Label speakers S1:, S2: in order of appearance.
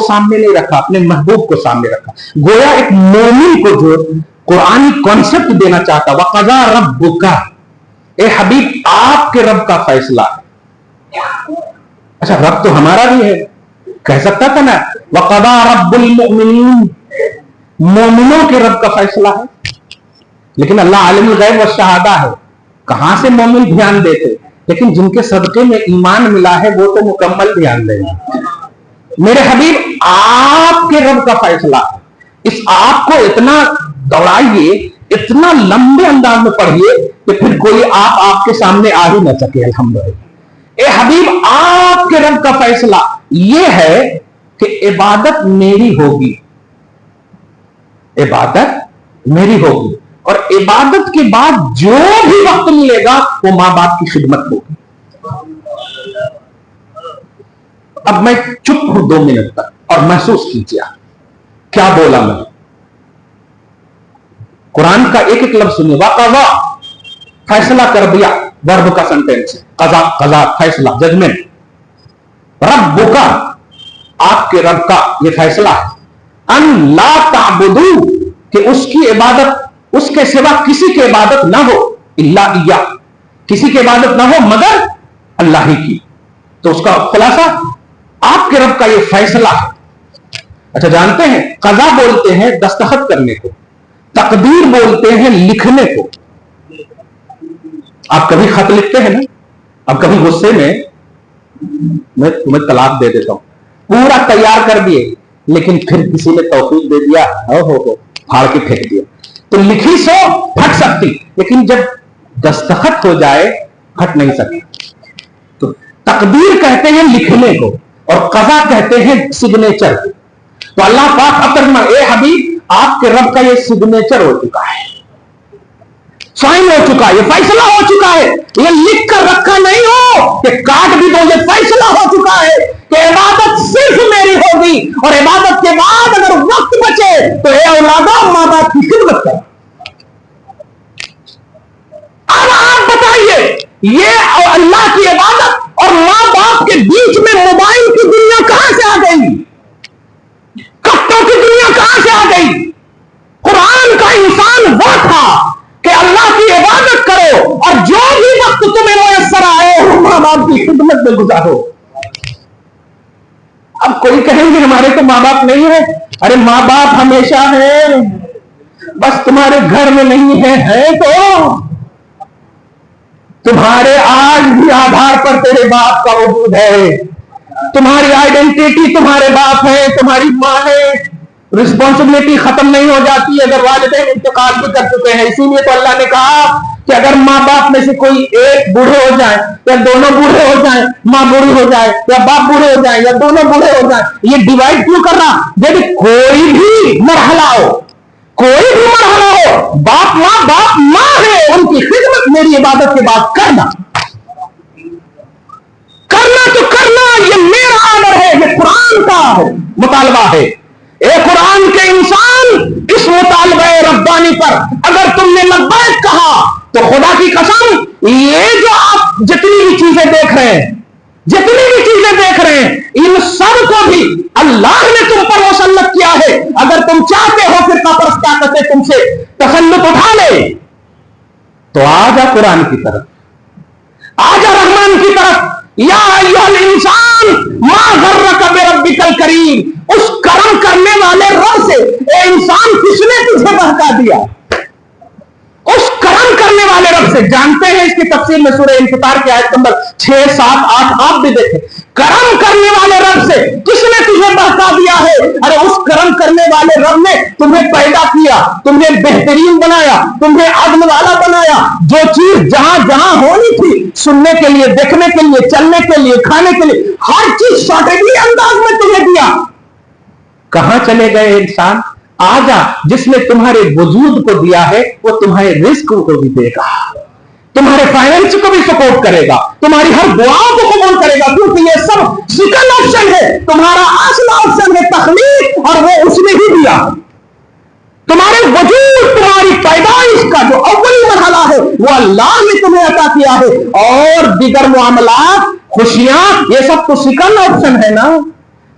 S1: سامنے نہیں رکھا, اپنے محبوب کو سامنے رکھا. گویا ایک مومن کو جو قرآنی کانسیپٹ دینا چاہتا, وَقَضَىٰ رَبُّكَ, اے حبیب آپ کے رب کا فیصلہ ہے. اچھا رب تو ہمارا بھی ہے, کہہ سکتا تھا نا وَقَضَىٰ رَبُّ الْمُؤْمِنِينَ, مومنوں کے رب کا فیصلہ ہے. لیکن اللہ عالم الغیب والشہادہ ہے, کہاں سے مومن دھیان دیتے, لیکن جن کے صدقے میں ایمان ملا ہے وہ تو مکمل دھیان دیں گے. میرے حبیب آپ کے رب کا فیصلہ ہے. اس آپ کو اتنا دوڑائیے, اتنا لمبے انداز میں پڑھیے کہ پھر کوئی آپ کے سامنے آ ہی نہ سکے. الحمدللہ. اے حبیب آپ کے رب کا فیصلہ یہ ہے کہ عبادت میری ہوگی, عبادت میری ہوگی, اور عبادت کے بعد جو بھی وقت ملے گا وہ ماں باپ کی خدمت ہوگی. اب میں چپ ہوں 2 منٹ تک اور محسوس کیجیے کیا بولا میں. قرآن کا ایک ایک لفظ سنیے. وَقَضَىٰ, فیصلہ کر دیا, ورب کا سنٹینس ہے. قضا, قضا فیصلہ, ججمنٹ. ربک, آپ کے رب کا یہ فیصلہ ہے. ان لا تعبدوا, کہ اس کی عبادت, اس کے سوا کسی کی عبادت نہ ہو, الا ایہ, کسی کی عبادت نہ ہو مگر اللہ ہی کی. تو اس کا خلاصہ آپ کے رب کا یہ فیصلہ ہے. اچھا جانتے ہیں قضا بولتے ہیں دستخط کرنے کو, تقدیر بولتے ہیں لکھنے کو. آپ کبھی خط لکھتے ہیں نا, اب کبھی غصے میں تمہیں طلاق دے دیتا ہوں, پورا تیار کر دیے, لیکن پھر کسی نے توفیق دے دیا, ہو پھاڑ کے پھینک دیا. تو لکھی سو پھٹ سکتی, لیکن جب دستخط ہو جائے پھٹ نہیں سکتی. تو تقدیر کہتے ہیں لکھنے کو, اور قضا کہتے ہیں سگنیچر کو. تو اللہ پاک اب تک اے حبیب آپ کے رب کا یہ سگنیچر ہو چکا ہے, سائن ہو چکا ہے, یہ فیصلہ ہو چکا ہے. یہ لکھ کر رکھا نہیں ہو کہ کاٹ بھی دو, یہ فیصلہ ہو چکا ہے کہ عبادت صرف میری ہوگی, اور عبادت کے بعد اگر وقت بچے تو اے اولادہ ماں باپ کی خدمت کرو. اب آپ بتائیے یہ اللہ کی عبادت اور ماں باپ کے بیچ میں موبائل کی دنیا کہاں سے آ گئی, کٹوں کی دنیا کہاں سے آ گئی. قرآن کا انسان وہ تھا کہ اللہ کی عبادت کرو اور جو بھی وقت تمہیں میسر آئے ماں باپ کی خدمت میں گزارو. اب کوئی کہیں گے ہمارے تو ماں باپ نہیں ہے. ارے ماں باپ ہمیشہ ہیں, بس تمہارے گھر میں نہیں ہے تو تمہارے آج بھی آدھار پر تیرے باپ کا وجود ہے, تمہاری آئیڈینٹی تمہارے باپ ہے, تمہاری ماں ہے. رسپانسبلٹی ختم نہیں ہو جاتی اگر والدین انتقال بھی کر چکے ہیں. اسی لیے تو اللہ نے کہا کہ اگر ماں باپ میں سے کوئی ایک بوڑھے ہو جائے یا دونوں بوڑھے ہو جائیں, ماں بوڑھی ہو جائے یا باپ بوڑھے ہو جائیں یا دونوں بوڑھے ہو جائیں, یہ ڈیوائڈ کیوں کر رہا. جب کوئی بھی مرحلہ ہو, کوئی بھی مرحلہ ہو, باپ ماں ہے, ان کی خدمت میری عبادت کے بعد کرنا تو کرنا, یہ میرا آرڈر ہے, یہ قرآن کا مطالبہ ہے. اے قرآن کے انسان, اس مطالبہ ربانی پر اگر تم نے لبیک کہا تو خدا کی قسم یہ جو آپ جتنی بھی چیزیں دیکھ رہے ہیں ان سب کو بھی اللہ نے تم پر مسلط کیا ہے. اگر تم چاہتے ہو پھر کفر طاقتیں تم سے تسلط اٹھا لے تو آ جا قرآن کی طرف, آ جا رحمان کی طرف. یا ایھا الانسان ما غرک بربک الکریم, اس کرم کرنے والے رب سے اے انسان کس نے تجھے بہکا دیا, اس کرم کرنے والے رب سے. جانتے ہیں اس کی تفسیر میں سورہ انفطار کی آیت نمبر 6, 7, 8 آپ بھی دیکھیں. کرم کرنے والے رب سے کس نے تجھے بہکا دیا ہے. ارے اس کرم کرنے والے رب نے تمہیں پیدا کیا, تمہیں بہترین بنایا, تمہیں عدل والا بنایا. جو چیز جہاں جہاں ہونی تھی, سننے کے لیے, دیکھنے کے لیے, چلنے کے لیے, کھانے کے لیے, ہر چیز ساٹیگی انداز میں تمہیں دیا. کہاں چلے گئے انسان؟ آ جا, جس نے تمہارے وجود کو دیا ہے وہ تمہارے رزق کو بھی دے گا, تمہارے فائنینس کو بھی سپورٹ کرے گا, تمہاری ہر دعاؤں کو قبول کرے گا, کیونکہ یہ سب سیکنڈ آپشن ہے. تمہارا اصل آپشن ہے تخلیق, اور وہ اس نے ہی دیا. تمہارے وجود, تمہاری پیدائش کا جو اولی مرحلہ ہے وہ اللہ نے تمہیں عطا کیا ہے, اور دیگر معاملات, خوشیاں, یہ سب تو سیکنڈ آپشن ہے نا.